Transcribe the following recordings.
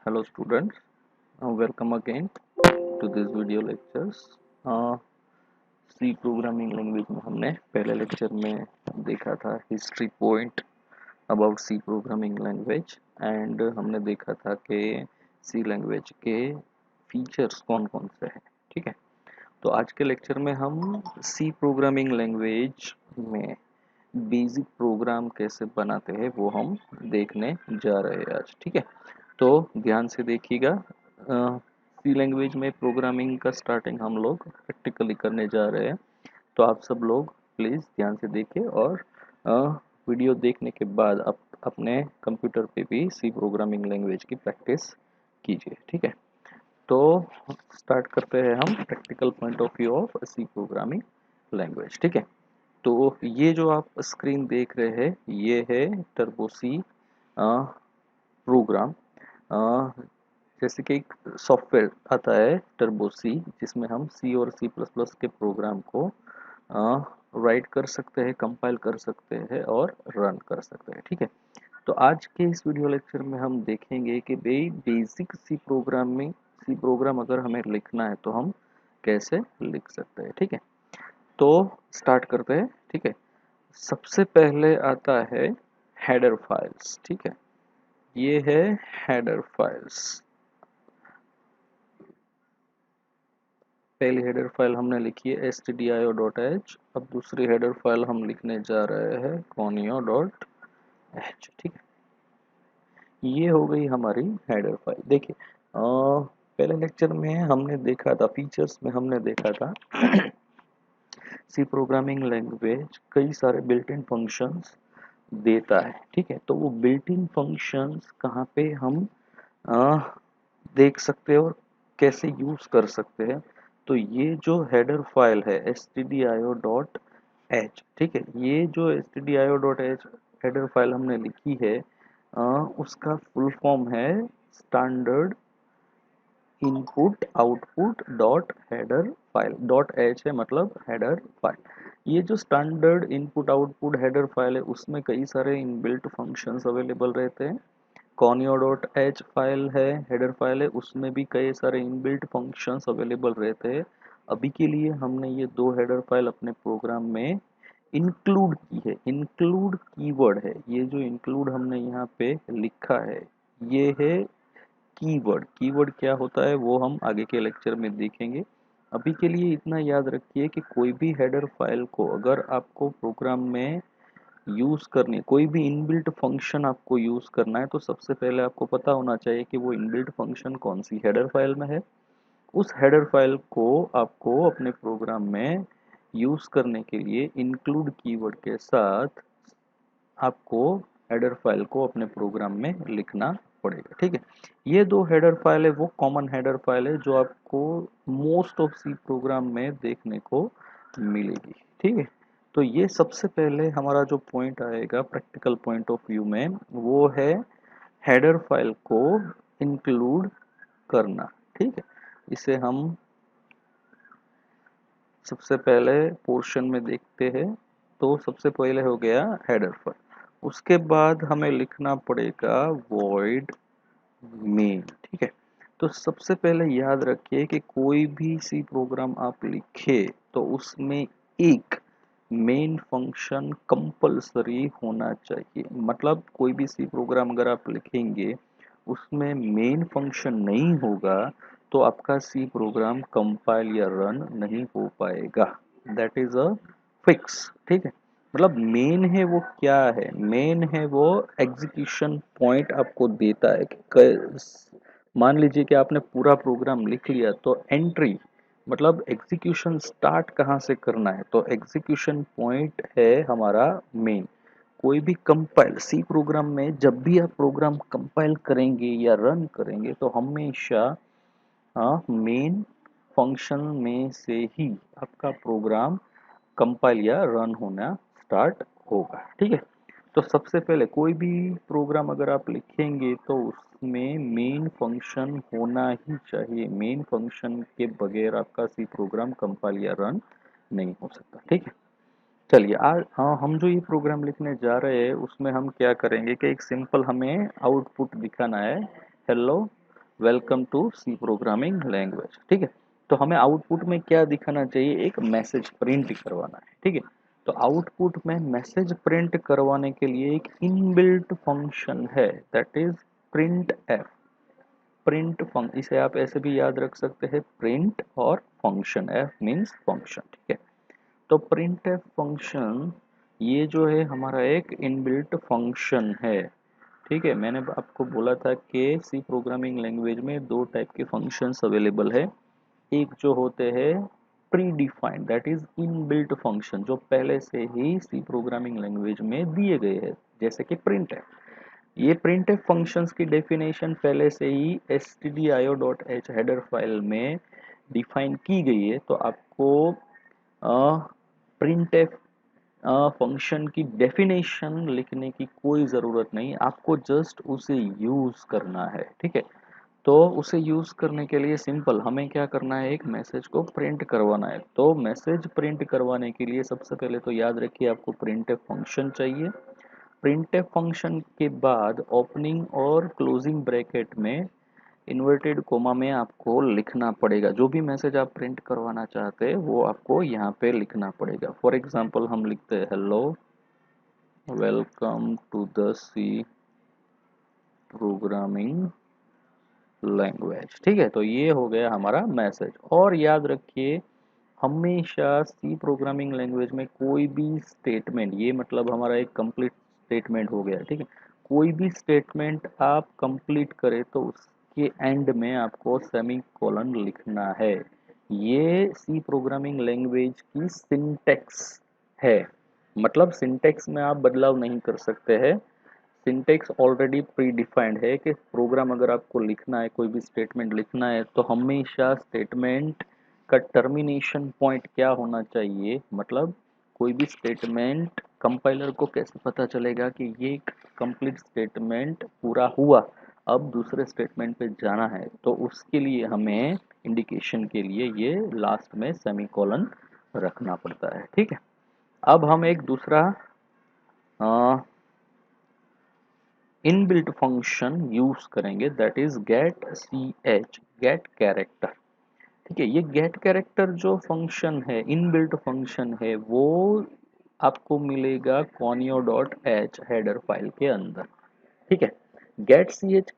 Hello students, welcome again to this video lectures. C programming language में हमने पहले lecture में देखा था history point about C programming language and हमने देखा था कि सी लैंग्वेज के फीचर्स कौन कौन से हैं। ठीक है, तो आज के लेक्चर में हम सी प्रोग्रामिंग लैंग्वेज में बेसिक प्रोग्राम कैसे बनाते हैं वो हम देखने जा रहे हैं आज। ठीक है, तो ध्यान से देखिएगा। सी लैंग्वेज में प्रोग्रामिंग का स्टार्टिंग हम लोग प्रैक्टिकली करने जा रहे हैं, तो आप सब लोग प्लीज़ ध्यान से देखिए और वीडियो देखने के बाद आप अपने कंप्यूटर पे भी सी प्रोग्रामिंग लैंग्वेज की प्रैक्टिस कीजिए। ठीक है, तो स्टार्ट करते हैं हम practical point of view of C programming language. ठीक है, तो ये जो आप स्क्रीन देख रहे हैं ये है टर्बो सी प्रोग्राम। जैसे कि एक सॉफ्टवेयर आता है टर्बो सी, जिसमें हम सी और सी प्लस प्लस के प्रोग्राम को राइट कर सकते हैं, कंपाइल कर सकते हैं और रन कर सकते हैं। ठीक है, तो आज के इस वीडियो लेक्चर में हम देखेंगे कि भाई बेसिक सी प्रोग्राम अगर हमें लिखना है तो हम कैसे लिख सकते हैं। ठीक है, तो स्टार्ट करते हैं। ठीक है, सबसे पहले आता है हेडर फाइल्स। ठीक है, ये है हेडर फाइल्स। पहली हेडर फाइल हमने लिखी है stdio.h। अब दूसरी हेडर फाइल हम लिखने जा रहे हैं conio.h। ठीक है, ये हो गई हमारी हेडर फाइल। देखिए, पहले लेक्चर में हमने देखा था, फीचर्स में हमने देखा था सी प्रोग्रामिंग लैंग्वेज कई सारे बिल्ट इन फंक्शंस देता है। ठीक है, तो वो बिल्ट इन फंक्शंस कहाँ पे हम आ, देख सकते हैं और कैसे यूज कर सकते हैं। तो ये जो हेडर फाइल है stdio.h, ठीक है, ये जो stdio.h हेडर फाइल हमने लिखी है उसका फुल फॉर्म है standard input output dot header file. Dot H है मतलब हेडर फाइल। ये जो standard input output header file है उसमें कई सारे इनबिल्ट फंक्शंस अवेलेबल रहते हैं। conio.h फाइल है, हेडर फाइल है, उसमें भी कई सारे इनबिल्ट फंक्शंस अवेलेबल रहते हैं। अभी के लिए हमने ये दो हेडर फाइल अपने प्रोग्राम में इंक्लूड की है। इंक्लूड कीवर्ड है, ये जो इंक्लूड हमने यहाँ पे लिखा है ये है कीवर्ड। कीवर्ड क्या होता है वो हम आगे के लेक्चर में देखेंगे। अभी के लिए इतना याद रखिए कि कोई भी हेडर फाइल को अगर आपको प्रोग्राम में यूज करनी है, कोई भी इनबिल्ट फंक्शन आपको यूज करना है, तो सबसे पहले आपको पता होना चाहिए कि वो इनबिल्ट फंक्शन कौन सी हेडर फाइल में है। उस हेडर फाइल को आपको अपने प्रोग्राम में यूज करने के लिए इंक्लूड कीवर्ड के साथ आपको हेडर फाइल को अपने प्रोग्राम में लिखना पड़ेगा। ठीक है, ये दो हेडर फाइल है वो कॉमन हेडर फाइल है जो आपको मोस्ट ऑफ सी प्रोग्राम में देखने को मिलेगी। ठीक है, तो ये सबसे पहले हमारा जो पॉइंट आएगा प्रैक्टिकल पॉइंट ऑफ व्यू में वो है हेडर फाइल को इंक्लूड करना। ठीक है, इसे हम सबसे पहले पोर्शन में देखते हैं। तो सबसे पहले हो गया हेडर फाइल, उसके बाद हमें लिखना पड़ेगा void main। ठीक है, तो सबसे पहले याद रखिए कि कोई भी सी प्रोग्राम आप लिखे तो उसमें एक मेन फंक्शन कंपलसरी होना चाहिए। मतलब कोई भी सी प्रोग्राम अगर आप लिखेंगे उसमें मेन फंक्शन नहीं होगा तो आपका सी प्रोग्राम कंपाइल या रन नहीं हो पाएगा। That is a fix. ठीक है, मतलब मेन है वो क्या है, मेन है वो एग्जीक्यूशन पॉइंट आपको देता है कि मान लीजिए कि आपने पूरा प्रोग्राम लिख लिया तो एंट्री मतलब एग्जीक्यूशन स्टार्ट कहाँ से करना है, तो एग्जीक्यूशन पॉइंट है हमारा मेन। कोई भी कंपाइल सी प्रोग्राम में जब भी आप प्रोग्राम कंपाइल करेंगे या रन करेंगे तो हमेशा मेन फंक्शन में से ही आपका प्रोग्राम कंपाइल या रन होना स्टार्ट होगा। ठीक है, तो सबसे पहले कोई भी प्रोग्राम अगर आप लिखेंगे तो उसमें मेन फंक्शन होना ही चाहिए। मेन फंक्शन के बगैर आपका सी प्रोग्राम कंपाइल या रन नहीं हो सकता। ठीक है, चलिए आज हाँ हम जो ये प्रोग्राम लिखने जा रहे हैं उसमें हम क्या करेंगे कि एक सिंपल हमें आउटपुट दिखाना है, hello welcome to C programming language. ठीक है, तो हमें आउटपुट में क्या दिखाना चाहिए, एक मैसेज प्रिंट करवाना है। ठीक है, तो आउटपुट में मैसेज प्रिंट करवाने के लिए एक इनबिल्ट फंक्शन है, that is print F. Print function, इसे आप ऐसे भी याद रख सकते हैं, प्रिंट और फंक्शन, एफ मीन्स फंक्शन। ठीक है, तो प्रिंट एफ फंक्शन ये जो है हमारा एक इनबिल्ट फंक्शन है। ठीक है, मैंने आपको बोला था कि सी प्रोग्रामिंग लैंग्वेज में दो टाइप के फंक्शंस अवेलेबल है। एक जो होते हैं pre defined, that is inbuilt function, जो पहले से ही सी प्रोग्रामिंग लैंग्वेज में दिए गए हैं, जैसे कि प्रिंट है। ये प्रिंट एफ फंक्शंस की डेफिनेशन पहले से ही stdio.h हेडर फाइल में डिफाइन की गई है, तो आपको प्रिंट एफ फंक्शन की डेफिनेशन लिखने की कोई ज़रूरत नहीं, आपको जस्ट उसे यूज़ करना है। ठीक है, तो उसे यूज़ करने के लिए सिंपल हमें क्या करना है, एक मैसेज को प्रिंट करवाना है। तो मैसेज प्रिंट करवाने के लिए सबसे पहले तो याद रखिए आपको प्रिंट एफ फंक्शन चाहिए। प्रिंट एफ फंक्शन के बाद ओपनिंग और क्लोजिंग ब्रैकेट में इन्वर्टेड कोमा में आपको लिखना पड़ेगा, जो भी मैसेज आप प्रिंट करवाना चाहते हैं वो आपको यहाँ पे लिखना पड़ेगा। फॉर एग्जांपल हम लिखते हैं hello welcome to the C programming language. ठीक है, तो ये हो गया हमारा मैसेज। और याद रखिए हमेशा सी प्रोग्रामिंग लैंग्वेज में कोई भी स्टेटमेंट, ये मतलब हमारा एक कंप्लीट स्टेटमेंट हो गया। ठीक है, कोई भी स्टेटमेंट आप कंप्लीट करें तो उसके एंड में आपको सेमी कोलन लिखना है। ये सी प्रोग्रामिंग लैंग्वेज की सिंटेक्स है, मतलब सिंटेक्स में आप बदलाव नहीं कर सकते हैं। सिंटेक्स ऑलरेडी प्री डिफाइंड है कि प्रोग्राम अगर आपको लिखना है, कोई भी स्टेटमेंट लिखना है, तो हमेशा स्टेटमेंट का टर्मिनेशन पॉइंट क्या होना चाहिए, मतलब कोई भी स्टेटमेंट कंपाइलर को कैसे पता चलेगा कि ये कंप्लीट स्टेटमेंट पूरा हुआ, अब दूसरे स्टेटमेंट पे जाना है, तो उसके लिए हमें इंडिकेशन के लिए ये लास्ट में सेमीकोलन रखना पड़ता है। ठीक है, अब हम एक दूसरा इनबिल्ट फंक्शन यूज करेंगे, that is get C H, get character. ठीक है, ये गेट कैरेक्टर जो फंक्शन है, इनबिल्ट फंक्शन है, वो आपको मिलेगा conio dot H header file के अंदर। ठीक है, गेट सी एच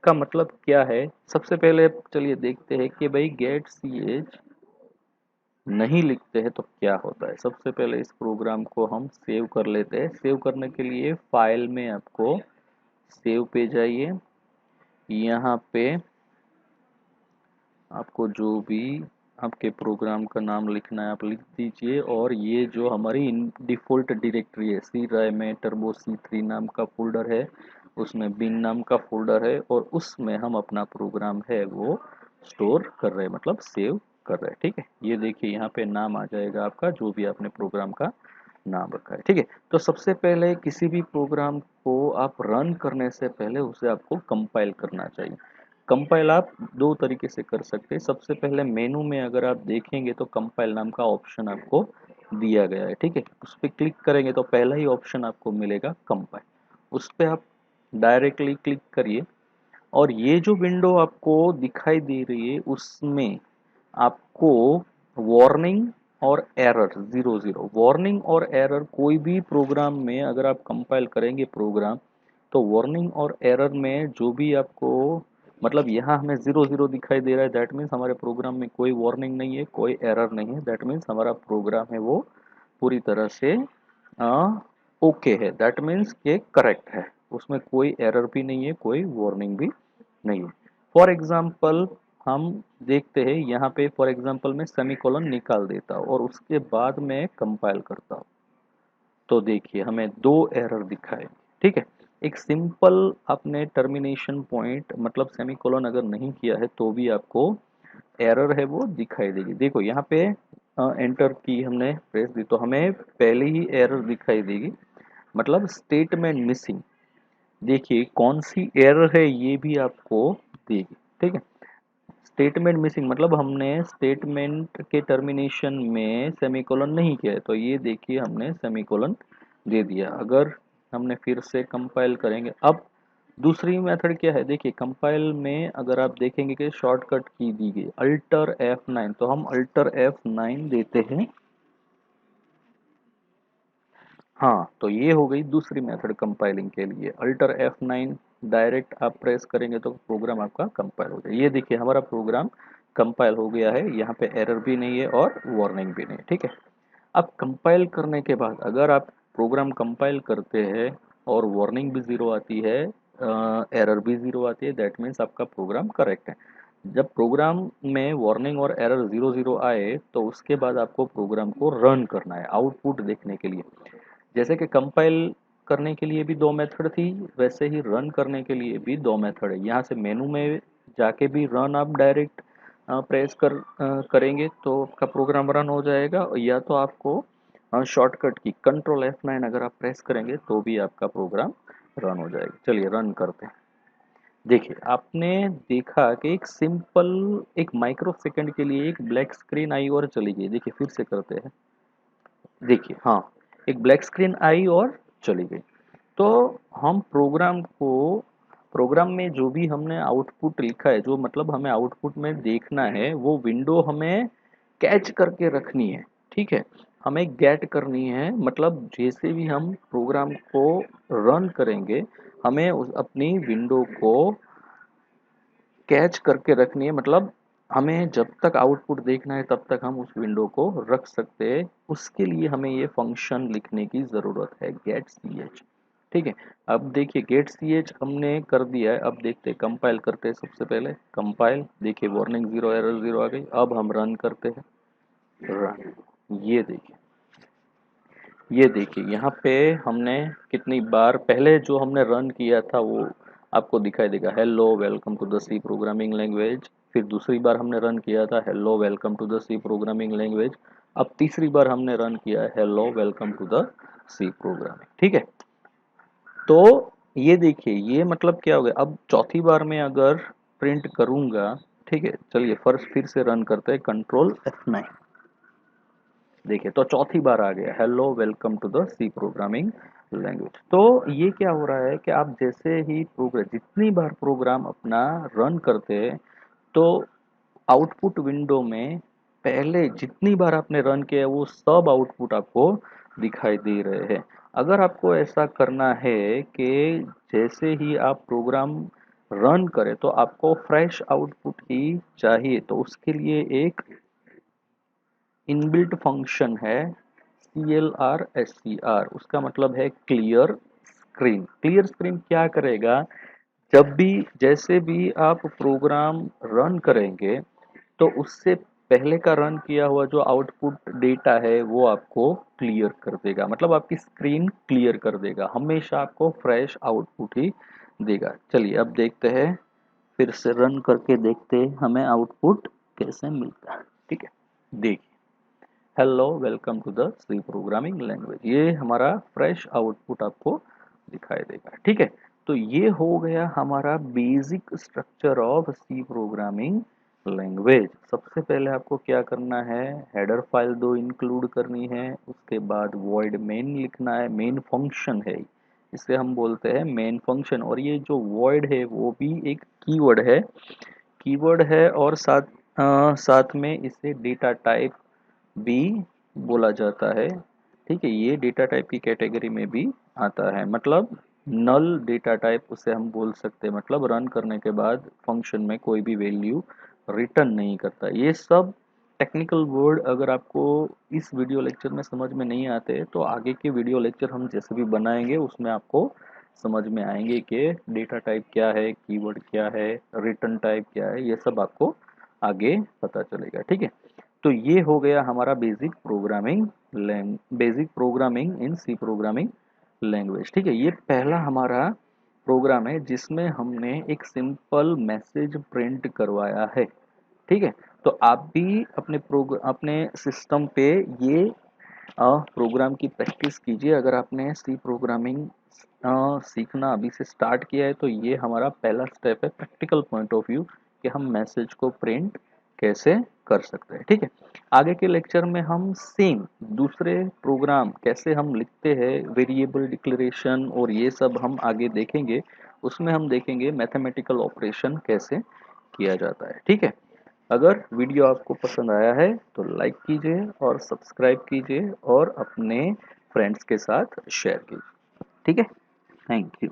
का मतलब क्या है, सबसे पहले चलिए देखते हैं कि भाई गेट सी एच नहीं लिखते हैं तो क्या होता है। सबसे पहले इस प्रोग्राम को हम सेव कर लेते हैं। सेव करने के लिए फाइल में आपको सेव पे जाइए, यहाँ पे आपको जो भी आपके प्रोग्राम का नाम लिखना है आप लिख दीजिए, और ये जो हमारी डिफ़ॉल्ट डायरेक्टरी है सी ड्राइव में टर्बो C3 नाम का फोल्डर है, उसमें बिन नाम का फोल्डर है, और उसमें हम अपना प्रोग्राम है वो स्टोर कर रहे हैं, मतलब सेव कर रहे हैं। ठीक है, ये देखिए यहाँ पे नाम आ जाएगा आपका, जो भी आपने प्रोग्राम का नाम रखा है। ठीक है, तो सबसे पहले किसी भी प्रोग्राम को आप रन करने से पहले उसे आपको कंपाइल करना चाहिए। कंपाइल आप दो तरीके से कर सकते हैं। सबसे पहले मेनू में अगर आप देखेंगे तो कंपाइल नाम का ऑप्शन आपको दिया गया है। ठीक है, उस पर क्लिक करेंगे तो पहला ही ऑप्शन आपको मिलेगा कंपाइल, उस पर आप डायरेक्टली क्लिक करिए, और ये जो विंडो आपको दिखाई दे रही है उसमें आपको वार्निंग और एरर 00, वार्निंग और एरर, कोई भी प्रोग्राम में अगर आप कंपाइल करेंगे प्रोग्राम, तो वार्निंग और एरर में जो भी आपको, मतलब यहाँ हमें 00 दिखाई दे रहा है, दैट मीन्स हमारे प्रोग्राम में कोई वार्निंग नहीं है, कोई एरर नहीं है, दैट मीन्स हमारा प्रोग्राम है वो पूरी तरह से ओके है, दैट मीन्स के करेक्ट है, उसमें कोई एरर भी नहीं है, कोई वार्निंग भी नहीं है। फॉर एग्जाम्पल हम देखते हैं यहाँ पे, फॉर एग्जाम्पल मैं सेमीकोलन निकाल देता हूँ और उसके बाद मैं कंपाइल करता हूँ, तो देखिए हमें दो एरर दिखाए। ठीक है, एक सिंपल आपने टर्मिनेशन पॉइंट मतलब सेमीकोलन अगर नहीं किया है तो भी आपको एरर है वो दिखाई देगी। देखो यहाँ पे एंटर की हमने प्रेस दी तो हमें पहले ही एरर दिखाई देगी, मतलब स्टेटमेंट मिसिंग। देखिए कौन सी एरर है ये भी आपको देगी। ठीक है, स्टेटमेंट मिसिंग मतलब हमने स्टेटमेंट के टर्मिनेशन में सेमीकोलन नहीं किया है, तो ये देखिए हमने सेमीकोलन दे दिया। अगर हमने फिर से कंपाइल करेंगे, अब दूसरी मेथड क्या है, देखिए कंपाइल में अगर आप देखेंगे कि शॉर्टकट की दी गई अल्टर F9, तो हम अल्टर F9 देते हैं। हाँ, तो ये हो गई दूसरी मेथड कंपाइलिंग के लिए, अल्टर F9 डायरेक्ट आप प्रेस करेंगे तो प्रोग्राम आपका कंपाइल हो जाए। ये देखिए हमारा प्रोग्राम कंपाइल हो गया है, यहाँ पे एरर भी नहीं है और वार्निंग भी नहीं है, ठीक है। अब कंपाइल करने के बाद अगर आप प्रोग्राम कंपाइल करते हैं और वार्निंग भी ज़ीरो आती है, एरर भी ज़ीरो आती है, दैट मीन्स आपका प्रोग्राम करेक्ट है। जब प्रोग्राम में वार्निंग और एरर ज़ीरो ज़ीरो आए तो उसके बाद आपको प्रोग्राम को रन करना है आउटपुट देखने के लिए। जैसे कि कंपाइल करने के लिए भी दो मेथड थी, वैसे ही रन करने के लिए भी दो मेथड है। यहाँ से मेनू में जाके भी रन आप डायरेक्ट प्रेस करेंगे तो आपका प्रोग्राम रन हो जाएगा, या तो आपको शॉर्टकट की कंट्रोल F9 अगर आप प्रेस करेंगे तो भी आपका प्रोग्राम रन हो जाएगा। चलिए रन करते हैं। देखिए आपने देखा कि एक सिंपल एक माइक्रो सेकंड के लिए एक ब्लैक स्क्रीन आई और चली गई। देखिए फिर से करते हैं। देखिए हाँ, एक ब्लैक स्क्रीन आई और चली गई। तो हम प्रोग्राम में जो भी हमने आउटपुट लिखा है, जो मतलब हमें आउटपुट में देखना है, वो विंडो हमें कैच करके रखनी है, ठीक है। हमें गेट करनी है, मतलब जैसे भी हम प्रोग्राम को रन करेंगे हमें उस अपनी विंडो को कैच करके रखनी है, मतलब हमें जब तक आउटपुट देखना है तब तक हम उस विंडो को रख सकते हैं। उसके लिए हमें ये फंक्शन लिखने की ज़रूरत है, गेट सी एच, ठीक है। अब देखिए गेट सी एच हमने कर दिया है। अब देखते हैं, कंपाइल करते हैं। सबसे पहले कंपाइल, देखिए वार्निंग ज़ीरो एरर ज़ीरो आ गई। अब हम रन करते हैं, रन। ये देखिए, ये देखिए यहाँ पे हमने कितनी बार पहले जो हमने रन किया था वो आपको दिखाई देगा, hello welcome to the C programming language. फिर दूसरी बार हमने रन किया था, hello welcome to the C programming language. अब तीसरी बार हमने रन किया है, hello welcome to the C programming, ठीक है। तो ये देखिए, ये मतलब क्या हो गया। अब चौथी बार में अगर प्रिंट करूंगा, ठीक है, चलिए फर्स्ट फिर से रन करते हैं, कंट्रोल F9। देखिए तो चौथी बार आ गया, hello welcome to the C programming language. तो ये क्या हो रहा है कि आप जैसे ही प्रोग्राम, जितनी बार प्रोग्राम अपना रन करते हैं तो आउटपुट विंडो में पहले जितनी बार आपने रन किया है वो सब आउटपुट आपको दिखाई दे रहे हैं। अगर आपको ऐसा करना है कि जैसे ही आप प्रोग्राम रन करें तो आपको फ्रेश आउटपुट ही चाहिए, तो उसके लिए एक इनबिल्ट फंक्शन है CLR SCR। उसका मतलब है क्लियर स्क्रीन। क्लियर स्क्रीन क्या करेगा, जब भी जैसे भी आप प्रोग्राम रन करेंगे तो उससे पहले का रन किया हुआ जो आउटपुट डेटा है वो आपको क्लियर कर देगा, मतलब आपकी स्क्रीन क्लियर कर देगा, हमेशा आपको फ्रेश आउटपुट ही देगा। चलिए अब देखते हैं, फिर से रन करके देखते हैं हमें आउटपुट कैसे मिलता है, ठीक है। देखिए, hello welcome to the C programming language, ये हमारा फ्रेश आउटपुट आपको दिखाई देगा, ठीक है। तो ये हो गया हमारा basic structure of C programming language. सबसे पहले आपको क्या करना है, हेडर फाइल दो इंक्लूड करनी है, उसके बाद वॉइड मेन लिखना है। मेन फंक्शन है, इसे हम बोलते हैं मेन फंक्शन। और ये जो वॉइड है वो भी एक कीवर्ड है, कीवर्ड है, और साथ में इसे डेटा टाइप भी बोला जाता है, ठीक है। ये डेटा टाइप की कैटेगरी में भी आता है, मतलब नल डेटा टाइप उसे हम बोल सकते हैं, मतलब रन करने के बाद फंक्शन में कोई भी वैल्यू रिटर्न नहीं करता। ये सब टेक्निकल वर्ड अगर आपको इस वीडियो लेक्चर में समझ में नहीं आते तो आगे के वीडियो लेक्चर हम जैसे भी बनाएंगे उसमें आपको समझ में आएंगे कि डेटा टाइप क्या है, कीवर्ड क्या है, रिटर्न टाइप क्या है, ये सब आपको आगे पता चलेगा, ठीक है। तो ये हो गया हमारा basic programming in C programming language, ठीक है। ये पहला हमारा प्रोग्राम है जिसमें हमने एक सिंपल मैसेज प्रिंट करवाया है, ठीक है। तो आप भी अपने सिस्टम पे ये प्रोग्राम की प्रैक्टिस कीजिए। अगर आपने सी प्रोग्रामिंग सीखना अभी से स्टार्ट किया है तो ये हमारा पहला स्टेप है प्रैक्टिकल पॉइंट ऑफ व्यू, कि हम मैसेज को प्रिंट कैसे कर सकते हैं, ठीक है। आगे के लेक्चर में हम सेम दूसरे प्रोग्राम कैसे हम लिखते हैं, वेरिएबल डिक्लेरेशन और ये सब हम आगे देखेंगे। उसमें हम देखेंगे मैथमेटिकल ऑपरेशन कैसे किया जाता है। ठीक है, अगर वीडियो आपको पसंद आया है तो लाइक कीजिए और सब्सक्राइब कीजिए और अपने फ्रेंड्स के साथ शेयर कीजिए। ठीक है, थैंक यू।